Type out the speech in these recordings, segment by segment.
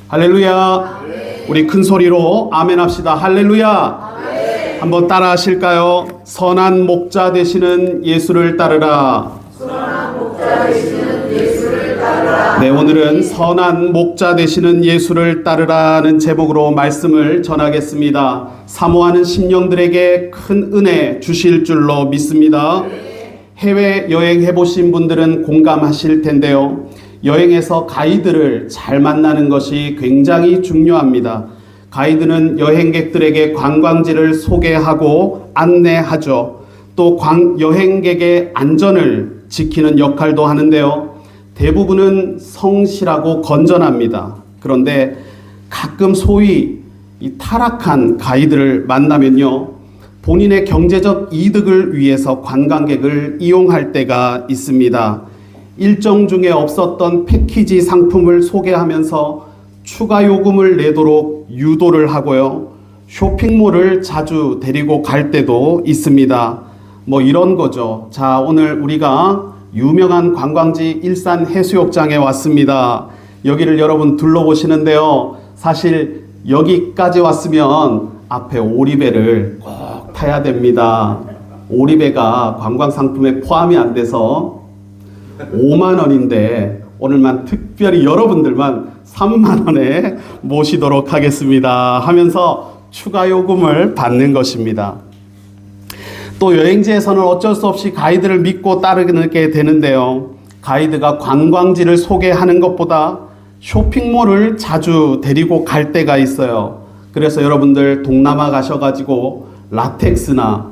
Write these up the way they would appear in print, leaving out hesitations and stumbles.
할렐루야. 우리 큰 소리로 아멘 합시다. 할렐루야. 한번 따라 하실까요? 선한 목자 되시는 예수를 따르라. 네, 오늘은 선한 목자 되시는 예수를 따르라는 제목으로 말씀을 전하겠습니다. 사모하는 심령들에게 큰 은혜 주실 줄로 믿습니다. 해외 여행해 보신 분들은 공감하실 텐데요. 여행에서 가이드를 잘 만나는 것이 굉장히 중요합니다. 가이드는 여행객들에게 관광지를 소개하고 안내하죠. 또 여행객의 안전을 지키는 역할도 하는데요. 대부분은 성실하고 건전합니다. 그런데 가끔 소위 이 타락한 가이드를 만나면요, 본인의 경제적 이득을 위해서 관광객을 이용할 때가 있습니다. 일정 중에 없었던 패키지 상품을 소개하면서 추가 요금을 내도록 유도를 하고요, 쇼핑몰을 자주 데리고 갈 때도 있습니다. 뭐 이런 거죠. 자, 오늘 우리가 유명한 관광지 일산 해수욕장에 왔습니다. 여기를 여러분 둘러보시는데요, 사실 여기까지 왔으면 앞에 오리배를 꼭 타야 됩니다. 오리배가 관광 상품에 포함이 안 돼서 5만 원인데 오늘만 특별히 여러분들만 3만 원에 모시도록 하겠습니다 하면서 추가 요금을 받는 것입니다. 또 여행지에서는 어쩔 수 없이 가이드를 믿고 따르게 되는데요. 가이드가 관광지를 소개하는 것보다 쇼핑몰을 자주 데리고 갈 때가 있어요. 그래서 여러분들 동남아 가셔가지고 라텍스나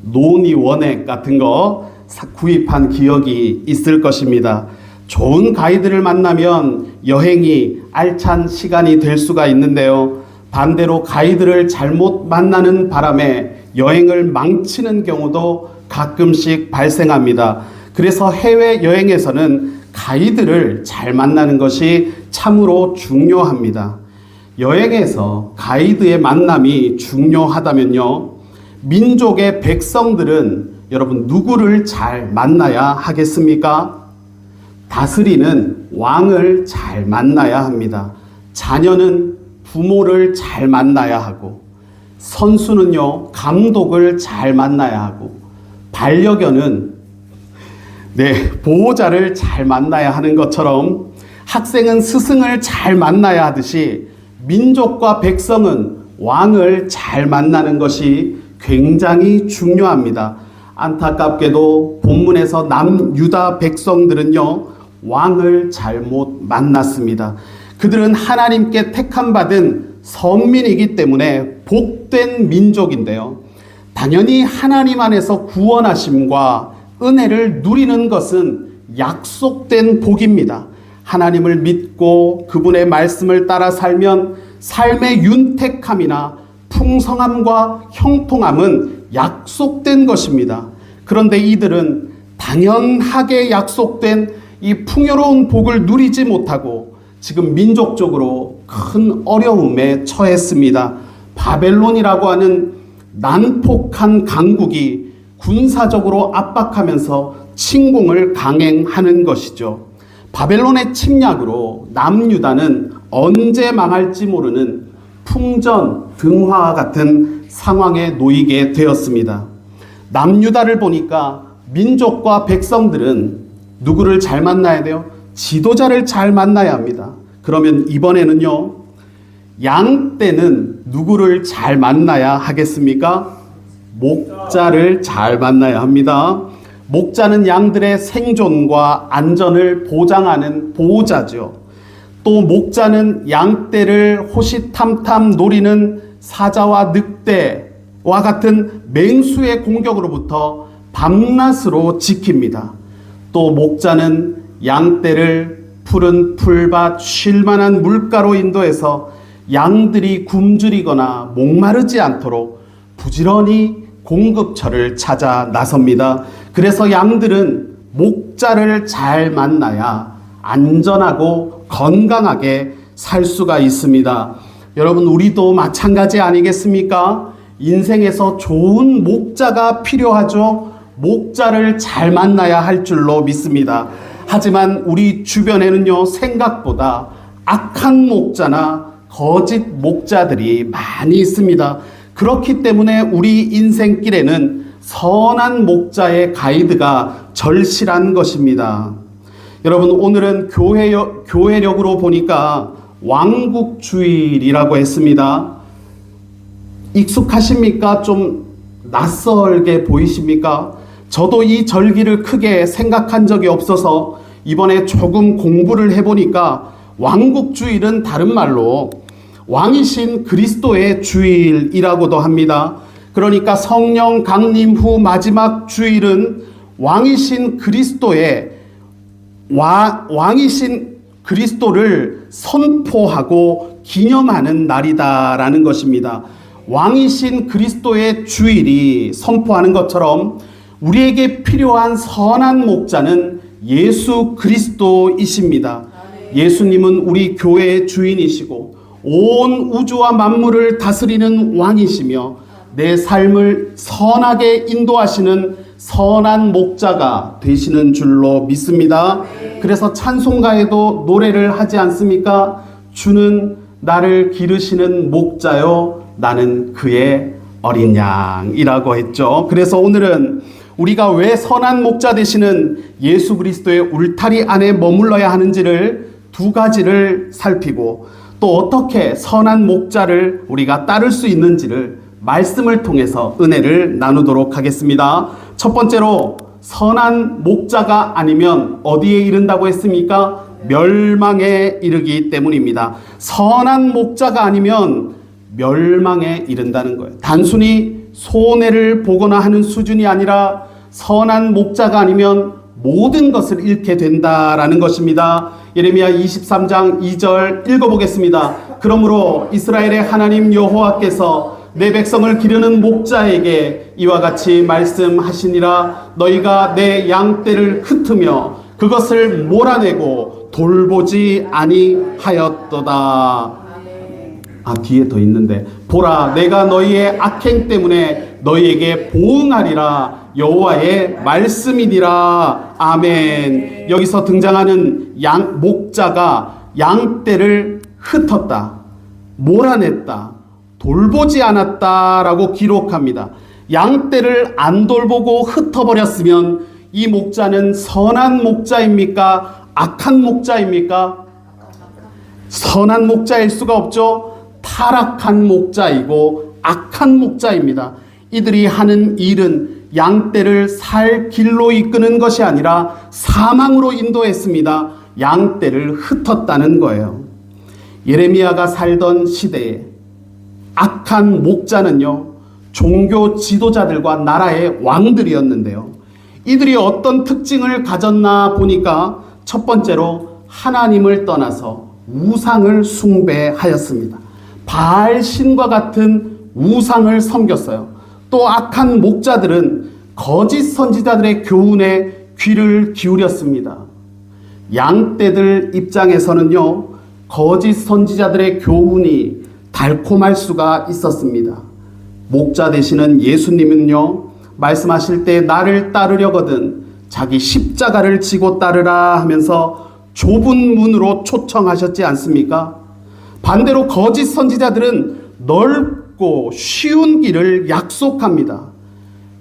노니 원액 같은 거 구입한 기억이 있을 것입니다. 좋은 가이드를 만나면 여행이 알찬 시간이 될 수가 있는데요. 반대로 가이드를 잘못 만나는 바람에 여행을 망치는 경우도 가끔씩 발생합니다. 그래서 해외여행에서는 가이드를 잘 만나는 것이 참으로 중요합니다. 여행에서 가이드의 만남이 중요하다면요, 민족의 백성들은 여러분 누구를 잘 만나야 하겠습니까? 다스리는 왕을 잘 만나야 합니다. 자녀는 부모를 잘 만나야 하고, 선수는요 감독을 잘 만나야 하고, 반려견은 보호자를 잘 만나야 하는 것처럼 학생은 스승을 잘 만나야 하듯이 민족과 백성은 왕을 잘 만나는 것이 굉장히 중요합니다. 안타깝게도 본문에서 남유다 백성들은요 왕을 잘못 만났습니다. 그들은 하나님께 택함받은 선민이기 때문에 복된 민족인데요, 당연히 하나님 안에서 구원하심과 은혜를 누리는 것은 약속된 복입니다. 하나님을 믿고 그분의 말씀을 따라 살면 삶의 윤택함이나 풍성함과 형통함은 약속된 것입니다. 그런데 이들은 당연하게 약속된 이 풍요로운 복을 누리지 못하고 지금 민족적으로 큰 어려움에 처했습니다. 바벨론이라고 하는 난폭한 강국이 군사적으로 압박하면서 침공을 강행하는 것이죠. 바벨론의 침략으로 남유다는 언제 망할지 모르는 풍전등화와 같은 상황에 놓이게 되었습니다. 남유다를 보니까 민족과 백성들은 누구를 잘 만나야 돼요? 지도자를 잘 만나야 합니다. 그러면 이번에는요, 양떼는 누구를 잘 만나야 하겠습니까? 목자를 잘 만나야 합니다. 목자는 양들의 생존과 안전을 보장하는 보호자죠. 또 목자는 양떼를 호시탐탐 노리는 사자와 늑대와 같은 맹수의 공격으로부터 밤낮으로 지킵니다. 또 목자는 양떼를 푸른 풀밭 쉴만한 물가로 인도해서 양들이 굶주리거나 목마르지 않도록 부지런히 공급처를 찾아 나섭니다. 그래서 양들은 목자를 잘 만나야 안전하고 건강하게 살 수가 있습니다. 여러분, 우리도 마찬가지 아니겠습니까? 인생에서 좋은 목자가 필요하죠. 목자를 잘 만나야 할 줄로 믿습니다. 하지만 우리 주변에는요, 생각보다 악한 목자나 거짓 목자들이 많이 있습니다. 그렇기 때문에 우리 인생길에는 선한 목자의 가이드가 절실한 것입니다. 여러분, 오늘은 교회력으로 보니까 왕국주일이라고 했습니다. 익숙하십니까? 좀 낯설게 보이십니까? 저도 이 절기를 크게 생각한 적이 없어서 이번에 조금 공부를 해보니까 왕국주일은 다른 말로 왕이신 그리스도의 주일이라고도 합니다. 그러니까 성령 강림 후 마지막 주일은 왕이신 그리스도를 선포하고 기념하는 날이다라는 것입니다. 왕이신 그리스도의 주일이 선포하는 것처럼 우리에게 필요한 선한 목자는 예수 그리스도이십니다. 예수님은 우리 교회의 주인이시고 온 우주와 만물을 다스리는 왕이시며 내 삶을 선하게 인도하시는 선한 목자가 되시는 줄로 믿습니다. 그래서 찬송가에도 노래를 하지 않습니까? 주는 나를 기르시는 목자요, 나는 그의 어린 양이라고 했죠. 그래서 오늘은 우리가 왜 선한 목자 되시는 예수 그리스도의 울타리 안에 머물러야 하는지를 두 가지를 살피고, 또 어떻게 선한 목자를 우리가 따를 수 있는지를 말씀을 통해서 은혜를 나누도록 하겠습니다. 첫 번째로, 선한 목자가 아니면 어디에 이른다고 했습니까? 멸망에 이르기 때문입니다. 선한 목자가 아니면 멸망에 이른다는 거예요. 단순히 손해를 보거나 하는 수준이 아니라 선한 목자가 아니면 모든 것을 잃게 된다라는 것입니다. 예레미야 23장 2절 읽어보겠습니다. 그러므로 이스라엘의 하나님 여호와께서 내 백성을 기르는 목자에게 이와 같이 말씀하시니라. 너희가 내 양떼를 흩으며 그것을 몰아내고 돌보지 아니하였도다. 뒤에 더 있는데, 보라, 내가 너희의 악행 때문에 너희에게 보응하리라. 여호와의 말씀이니라. 아멘. 여기서 등장하는 목자가 양떼를 흩었다, 몰아냈다, 돌보지 않았다라고 기록합니다. 양떼를 안 돌보고 흩어버렸으면 이 목자는 선한 목자입니까? 악한 목자입니까? 선한 목자일 수가 없죠. 타락한 목자이고 악한 목자입니다. 이들이 하는 일은 양떼를 살 길로 이끄는 것이 아니라 사망으로 인도했습니다. 양떼를 흩었다는 거예요. 예레미야가 살던 시대에 악한 목자는요, 종교 지도자들과 나라의 왕들이었는데요. 이들이 어떤 특징을 가졌나 보니까 첫 번째로 하나님을 떠나서 우상을 숭배하였습니다. 바알 신과 같은 우상을 섬겼어요. 또 악한 목자들은 거짓 선지자들의 교훈에 귀를 기울였습니다. 양떼들 입장에서는요, 거짓 선지자들의 교훈이 달콤할 수가 있었습니다. 목자 되시는 예수님은요, 말씀하실 때 나를 따르려거든 자기 십자가를 지고 따르라 하면서 좁은 문으로 초청하셨지 않습니까? 반대로 거짓 선지자들은 넓고 쉬운 길을 약속합니다.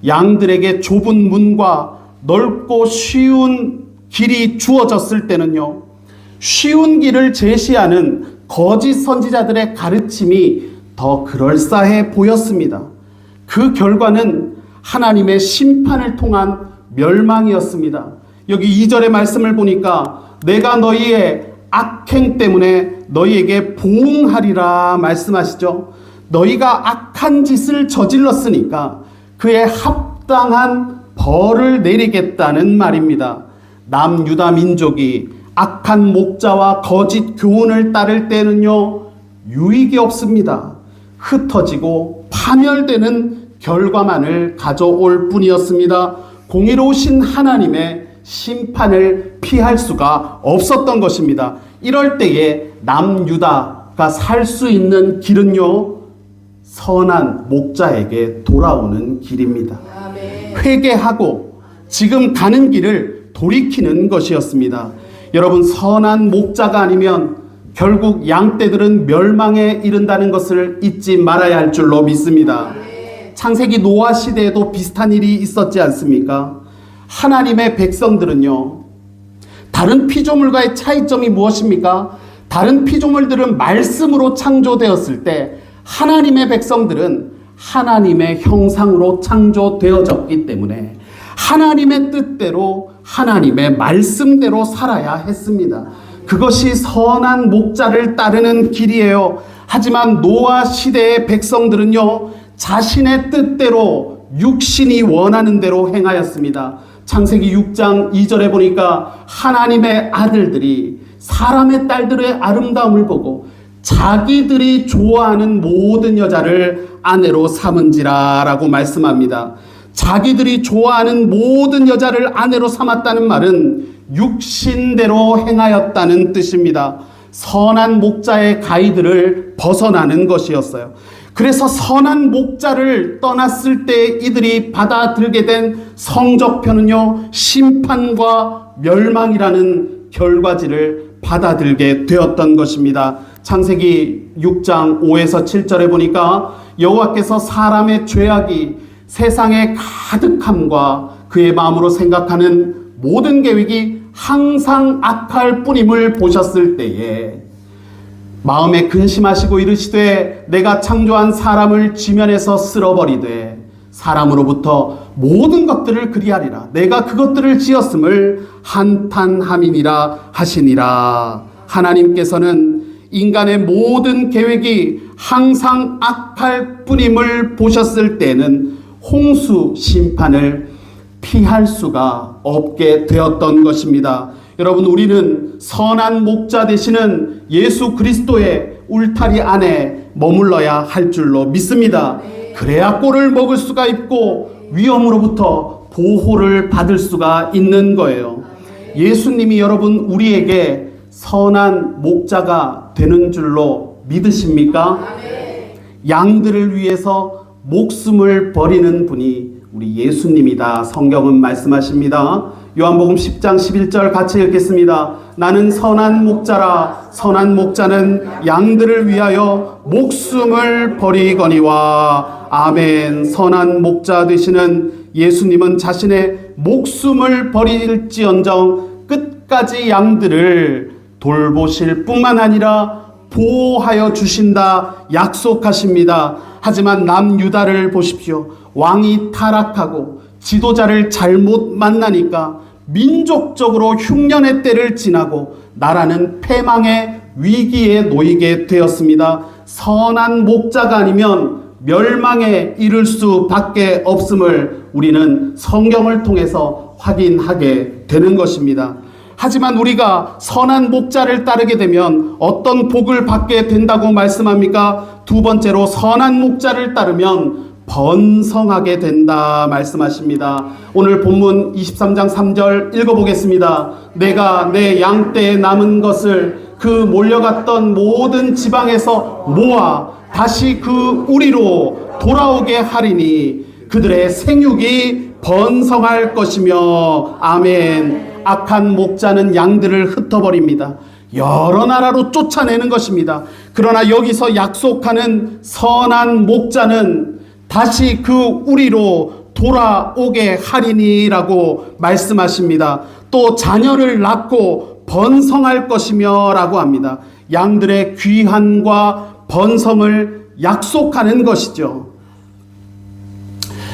양들에게 좁은 문과 넓고 쉬운 길이 주어졌을 때는요, 쉬운 길을 제시하는 거짓 선지자들의 가르침이 더 그럴싸해 보였습니다. 그 결과는 하나님의 심판을 통한 멸망이었습니다. 여기 2절의 말씀을 보니까 내가 너희의 악행 때문에 너희에게 보응하리라 말씀하시죠. 너희가 악한 짓을 저질렀으니까 그에 합당한 벌을 내리겠다는 말입니다. 남유다 민족이 악한 목자와 거짓 교훈을 따를 때는요, 유익이 없습니다. 흩어지고 파멸되는 결과만을 가져올 뿐이었습니다. 공의로우신 하나님의 심판을 피할 수가 없었던 것입니다. 이럴 때에 남유다가 살 수 있는 길은요, 선한 목자에게 돌아오는 길입니다. 회개하고 지금 가는 길을 돌이키는 것이었습니다. 여러분, 선한 목자가 아니면 결국 양떼들은 멸망에 이른다는 것을 잊지 말아야 할 줄로 믿습니다. 창세기 노아 시대에도 비슷한 일이 있었지 않습니까? 하나님의 백성들은요, 다른 피조물과의 차이점이 무엇입니까? 다른 피조물들은 말씀으로 창조되었을 때 하나님의 백성들은 하나님의 형상으로 창조되어졌기 때문에 하나님의 뜻대로 하나님의 말씀대로 살아야 했습니다. 그것이 선한 목자를 따르는 길이에요. 하지만 노아 시대의 백성들은요, 자신의 뜻대로 육신이 원하는 대로 행하였습니다. 창세기 6장 2절에 보니까 하나님의 아들들이 사람의 딸들의 아름다움을 보고 자기들이 좋아하는 모든 여자를 아내로 삼은지라 라고 말씀합니다. 자기들이 좋아하는 모든 여자를 아내로 삼았다는 말은 육신대로 행하였다는 뜻입니다. 선한 목자의 가이드를 벗어나는 것이었어요. 그래서 선한 목자를 떠났을 때 이들이 받아들게 된 성적표는요, 심판과 멸망이라는 결과지를 받아들게 되었던 것입니다. 창세기 6장 5에서 7절에 보니까 여호와께서 사람의 죄악이 세상에 가득함과 그의 마음으로 생각하는 모든 계획이 항상 악할 뿐임을 보셨을 때에 마음에 근심하시고 이르시되 내가 창조한 사람을 지면에서 쓸어버리되 사람으로부터 모든 것들을 그리하리라. 내가 그것들을 지었음을 한탄함이니라 하시니라. 하나님께서는 인간의 모든 계획이 항상 악할 뿐임을 보셨을 때는 홍수 심판을 피할 수가 없게 되었던 것입니다. 여러분, 우리는 선한 목자 되시는 예수 그리스도의 울타리 안에 머물러야 할 줄로 믿습니다. 그래야 꼴을 먹을 수가 있고 위험으로부터 보호를 받을 수가 있는 거예요. 예수님이 여러분 우리에게 선한 목자가 되는 줄로 믿으십니까? 양들을 위해서 목숨을 버리는 분이 우리 예수님이다. 성경은 말씀하십니다. 요한복음 10장 11절 같이 읽겠습니다. 나는 선한 목자라. 선한 목자는 양들을 위하여 목숨을 버리거니와. 아멘. 선한 목자 되시는 예수님은 자신의 목숨을 버릴지언정 끝까지 양들을 돌보실 뿐만 아니라 보호하여 주신다 약속하십니다. 하지만 남유다를 보십시오. 왕이 타락하고 지도자를 잘못 만나니까 민족적으로 흉년의 때를 지나고 나라는 패망의 위기에 놓이게 되었습니다. 선한 목자가 아니면 멸망에 이를 수밖에 없음을 우리는 성경을 통해서 확인하게 되는 것입니다. 하지만 우리가 선한 목자를 따르게 되면 어떤 복을 받게 된다고 말씀합니까? 두 번째로 선한 목자를 따르면 번성하게 된다 말씀하십니다. 오늘 본문 23장 3절 읽어보겠습니다. 내가 내 양떼에 남은 것을 그 몰려갔던 모든 지방에서 모아 다시 그 우리로 돌아오게 하리니 그들의 생육이 번성할 것이며. 아멘. 악한 목자는 양들을 흩어버립니다. 여러 나라로 쫓아내는 것입니다. 그러나 여기서 약속하는 선한 목자는 다시 그 우리로 돌아오게 하리니라고 말씀하십니다. 또 자녀를 낳고 번성할 것이며 라고 합니다. 양들의 귀한과 번성을 약속하는 것이죠.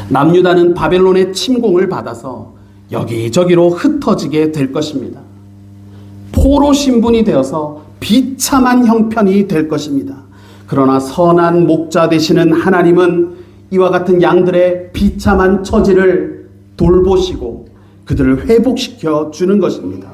남유다는 바벨론의 침공을 받아서 여기저기로 흩어지게 될 것입니다. 포로 신분이 되어서 비참한 형편이 될 것입니다. 그러나 선한 목자 되시는 하나님은 이와 같은 양들의 비참한 처지를 돌보시고 그들을 회복시켜 주는 것입니다.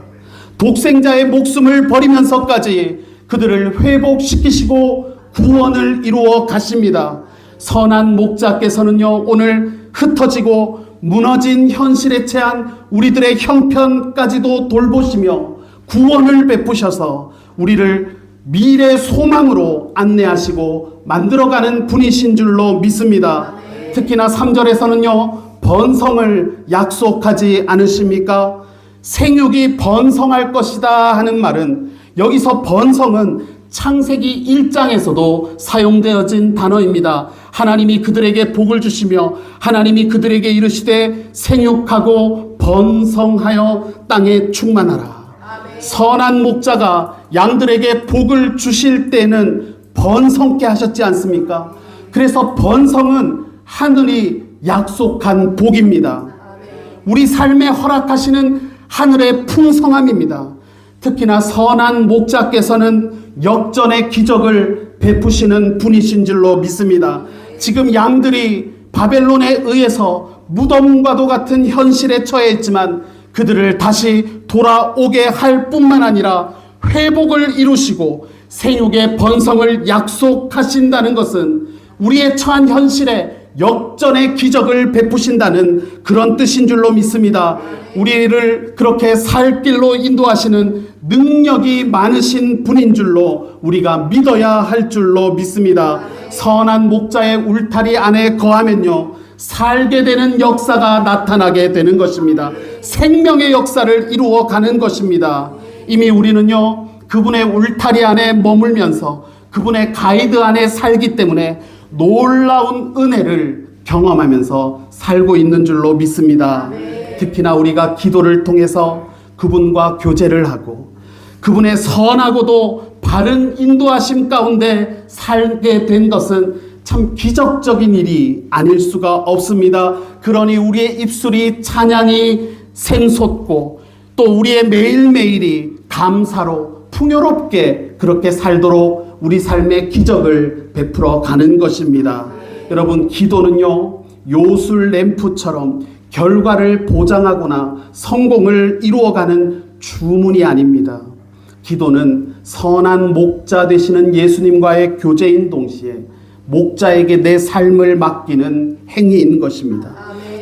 독생자의 목숨을 버리면서까지 그들을 회복시키시고 구원을 이루어 가십니다. 선한 목자께서는요, 오늘 흩어지고 무너진 현실에 처한 우리들의 형편까지도 돌보시며 구원을 베푸셔서 우리를 미래 소망으로 안내하시고 만들어가는 분이신 줄로 믿습니다. 특히나 3절에서는요, 번성을 약속하지 않으십니까? 생육이 번성할 것이다 하는 말은 여기서 번성은 창세기 1장에서도 사용되어진 단어입니다. 하나님이 그들에게 복을 주시며 하나님이 그들에게 이르시되 생육하고 번성하여 땅에 충만하라. 선한 목자가 양들에게 복을 주실 때는 번성케 하셨지 않습니까? 그래서 번성은 하늘이 약속한 복입니다. 우리 삶에 허락하시는 하늘의 풍성함입니다. 특히나 선한 목자께서는 역전의 기적을 베푸시는 분이신 줄로 믿습니다. 지금 양들이 바벨론에 의해서 무덤과도 같은 현실에 처해 있지만 그들을 다시 돌아오게 할 뿐만 아니라 회복을 이루시고 생육의 번성을 약속하신다는 것은 우리의 처한 현실에 역전의 기적을 베푸신다는 그런 뜻인 줄로 믿습니다. 우리를 그렇게 살 길로 인도하시는 능력이 많으신 분인 줄로 우리가 믿어야 할 줄로 믿습니다. 선한 목자의 울타리 안에 거하면요, 살게 되는 역사가 나타나게 되는 것입니다. 생명의 역사를 이루어 가는 것입니다. 이미 우리는요, 그분의 울타리 안에 머물면서 그분의 가이드 안에 살기 때문에 놀라운 은혜를 경험하면서 살고 있는 줄로 믿습니다. 특히나 우리가 기도를 통해서 그분과 교제를 하고 그분의 선하고도 바른 인도하심 가운데 살게 된 것은 참 기적적인 일이 아닐 수가 없습니다. 그러니 우리의 입술이 찬양이 샘솟고 또 우리의 매일매일이 감사로 풍요롭게 그렇게 살도록 우리 삶의 기적을 베풀어 가는 것입니다. 여러분, 기도는요, 요술 램프처럼 결과를 보장하거나 성공을 이루어가는 주문이 아닙니다. 기도는 선한 목자 되시는 예수님과의 교제인 동시에 목자에게 내 삶을 맡기는 행위인 것입니다.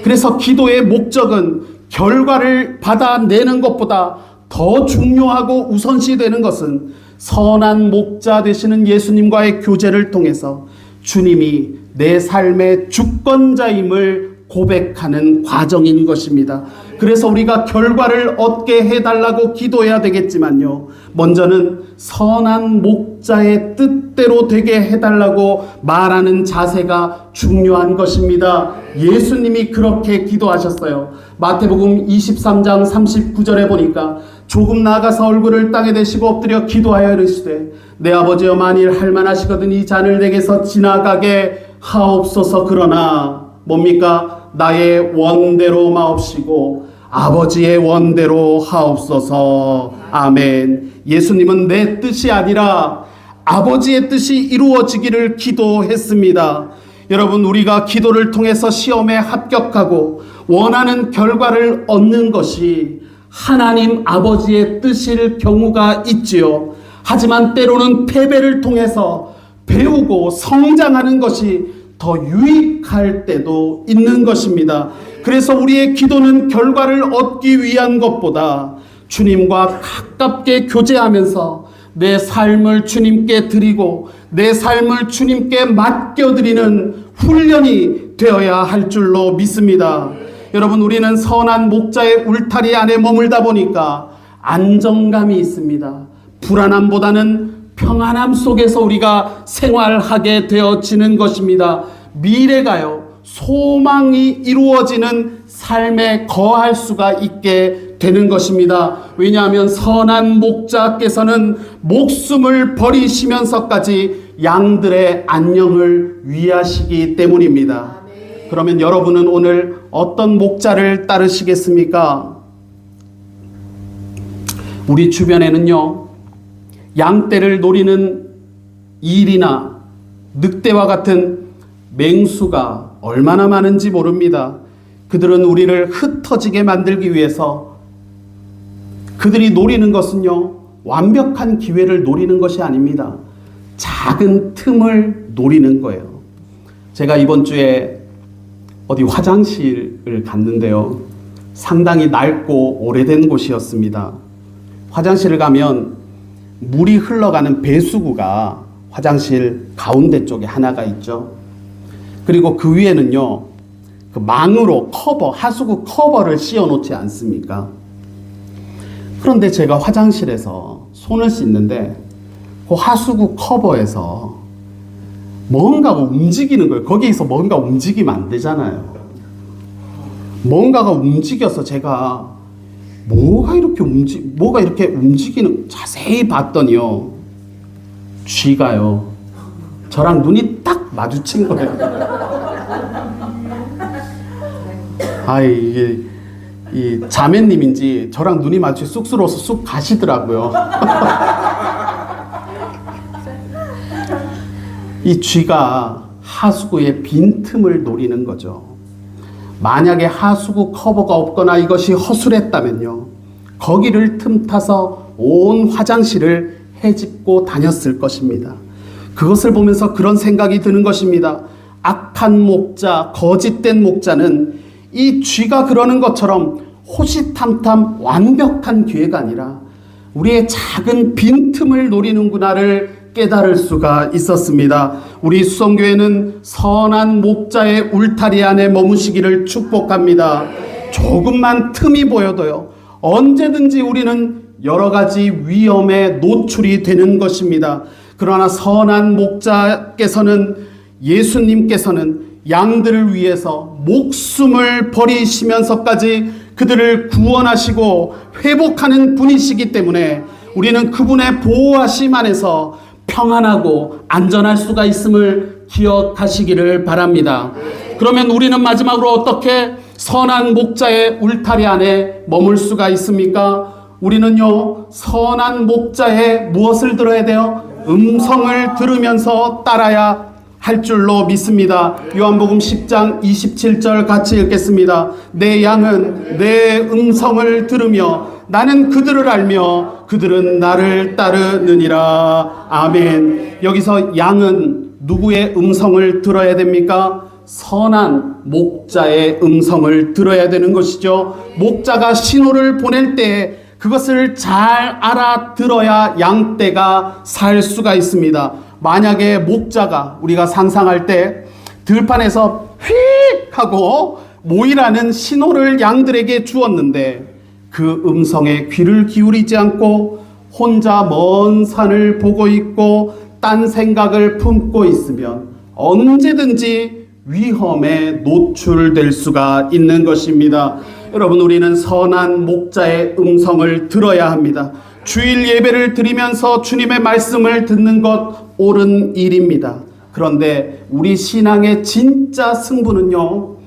그래서 기도의 목적은 결과를 받아내는 것보다 더 중요하고 우선시되는 것은 선한 목자 되시는 예수님과의 교제를 통해서 주님이 내 삶의 주권자임을 고백하는 과정인 것입니다. 그래서 우리가 결과를 얻게 해달라고 기도해야 되겠지만요, 먼저는 선한 목자의 뜻대로 되게 해달라고 말하는 자세가 중요한 것입니다. 예수님이 그렇게 기도하셨어요. 마태복음 23장 39절에 보니까 조금 나아가서 얼굴을 땅에 대시고 엎드려 기도하여 이르시되 내 아버지여, 만일 할만하시거든 이 잔을 내게서 지나가게 하옵소서. 그러나 뭡니까? 나의 원대로 마옵시고 아버지의 원대로 하옵소서. 아멘. 예수님은 내 뜻이 아니라 아버지의 뜻이 이루어지기를 기도했습니다. 여러분, 우리가 기도를 통해서 시험에 합격하고 원하는 결과를 얻는 것이 하나님 아버지의 뜻일 경우가 있지요. 하지만 때로는 패배를 통해서 배우고 성장하는 것이 더 유익할 때도 있는 것입니다. 그래서 우리의 기도는 결과를 얻기 위한 것보다 주님과 가깝게 교제하면서 내 삶을 주님께 드리고 내 삶을 주님께 맡겨드리는 훈련이 되어야 할 줄로 믿습니다. 여러분, 우리는 선한 목자의 울타리 안에 머물다 보니까 안정감이 있습니다. 불안함보다는 평안함 속에서 우리가 생활하게 되어지는 것입니다. 미래가요, 소망이 이루어지는 삶에 거할 수가 있게 되는 것입니다. 왜냐하면 선한 목자께서는 목숨을 버리시면서까지 양들의 안녕을 위하시기 때문입니다. 그러면 여러분은 오늘 어떤 목자를 따르시겠습니까? 우리 주변에는요, 양떼를 노리는 일이나 늑대와 같은 맹수가 얼마나 많은지 모릅니다. 그들은 우리를 흩어지게 만들기 위해서 그들이 노리는 것은요, 완벽한 기회를 노리는 것이 아닙니다. 작은 틈을 노리는 거예요. 제가 이번 주에 어디 화장실을 갔는데요, 상당히 낡고 오래된 곳이었습니다. 화장실을 가면 물이 흘러가는 배수구가 화장실 가운데 쪽에 하나가 있죠. 그리고 그 위에는요, 그 망으로 하수구 커버를 씌워 놓지 않습니까? 그런데 제가 화장실에서 손을 씻는데 그 하수구 커버에서 뭔가가 움직이는 거예요. 거기에서 뭔가 움직이면 안 되잖아요. 뭔가가 움직여서 제가 뭐가 이렇게 움직이는, 자세히 봤더니요, 쥐가요, 저랑 눈이 딱 마주친 거예요. 이게 이 자매님인지 저랑 눈이 마주쳐 쑥스러워서 쑥 가시더라고요. 이 쥐가 하수구의 빈틈을 노리는 거죠. 만약에 하수구 커버가 없거나 이것이 허술했다면요, 거기를 틈타서 온 화장실을 헤집고 다녔을 것입니다. 그것을 보면서 그런 생각이 드는 것입니다. 악한 목자, 거짓된 목자는 이 쥐가 그러는 것처럼 호시탐탐 완벽한 기회가 아니라 우리의 작은 빈틈을 노리는구나를 깨달을 수가 있었습니다. 우리 수성교회는 선한 목자의 울타리 안에 머무시기를 축복합니다. 조금만 틈이 보여도요, 언제든지 우리는 여러 가지 위험에 노출이 되는 것입니다. 그러나 선한 목자께서는, 예수님께서는 양들을 위해서 목숨을 버리시면서까지 그들을 구원하시고 회복하는 분이시기 때문에 우리는 그분의 보호하심 안에서 평안하고 안전할 수가 있음을 기억하시기를 바랍니다. 그러면 우리는 마지막으로 어떻게 선한 목자의 울타리 안에 머물 수가 있습니까? 우리는요, 선한 목자의 무엇을 들어야 돼요? 음성을 들으면서 따라야 할 줄로 믿습니다. 요한복음 10장 27절 같이 읽겠습니다. 내 양은 내 음성을 들으며 나는 그들을 알며 그들은 나를 따르느니라. 아멘. 여기서 양은 누구의 음성을 들어야 됩니까? 선한 목자의 음성을 들어야 되는 것이죠. 목자가 신호를 보낼 때 그것을 잘 알아들어야 양떼가 살 수가 있습니다. 만약에 목자가, 우리가 상상할 때 들판에서 휙 하고 모이라는 신호를 양들에게 주었는데 그 음성에 귀를 기울이지 않고 혼자 먼 산을 보고 있고 딴 생각을 품고 있으면 언제든지 위험에 노출될 수가 있는 것입니다. 여러분, 우리는 선한 목자의 음성을 들어야 합니다. 주일 예배를 드리면서 주님의 말씀을 듣는 것 옳은 일입니다. 그런데 우리 신앙의 진짜 승부는요,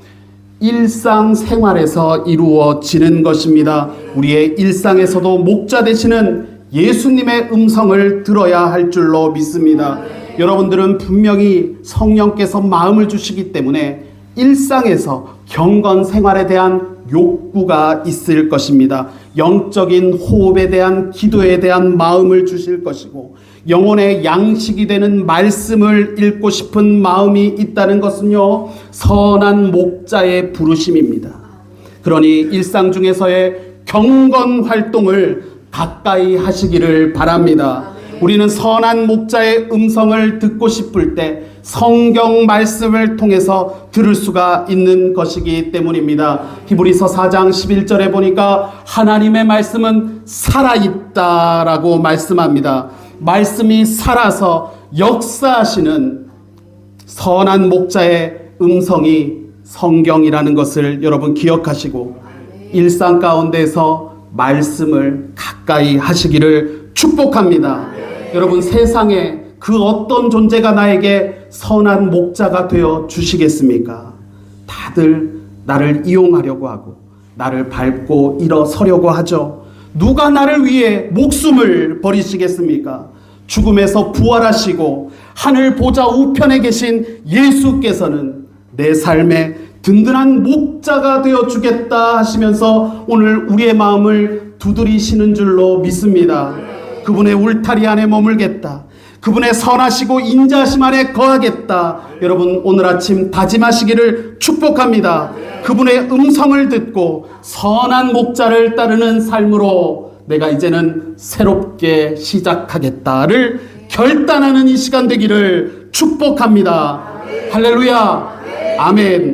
일상생활에서 이루어지는 것입니다. 우리의 일상에서도 목자 되시는 예수님의 음성을 들어야 할 줄로 믿습니다. 여러분들은 분명히 성령께서 마음을 주시기 때문에 일상에서 경건 생활에 대한 욕구가 있을 것입니다. 영적인 호흡에 대한, 기도에 대한 마음을 주실 것이고, 영혼의 양식이 되는 말씀을 읽고 싶은 마음이 있다는 것은요, 선한 목자의 부르심입니다. 그러니 일상 중에서의 경건 활동을 가까이 하시기를 바랍니다. 우리는 선한 목자의 음성을 듣고 싶을 때 성경 말씀을 통해서 들을 수가 있는 것이기 때문입니다. 히브리서 4장 11절에 보니까 하나님의 말씀은 살아있다라고 말씀합니다. 말씀이 살아서 역사하시는 선한 목자의 음성이 성경이라는 것을 여러분 기억하시고 일상 가운데서 말씀을 가까이 하시기를 축복합니다. 여러분, 세상에 그 어떤 존재가 나에게 선한 목자가 되어 주시겠습니까? 다들 나를 이용하려고 하고 나를 밟고 일어서려고 하죠. 누가 나를 위해 목숨을 버리시겠습니까? 죽음에서 부활하시고 하늘 보좌 우편에 계신 예수께서는 내 삶에 든든한 목자가 되어 주겠다 하시면서 오늘 우리의 마음을 두드리시는 줄로 믿습니다. 그분의 울타리 안에 머물겠다. 그분의 선하시고 인자하심 안에 거하겠다. 여러분, 오늘 아침 다짐하시기를 축복합니다. 그분의 음성을 듣고 선한 목자를 따르는 삶으로 내가 이제는 새롭게 시작하겠다를 결단하는 이 시간 되기를 축복합니다. 할렐루야. 아멘.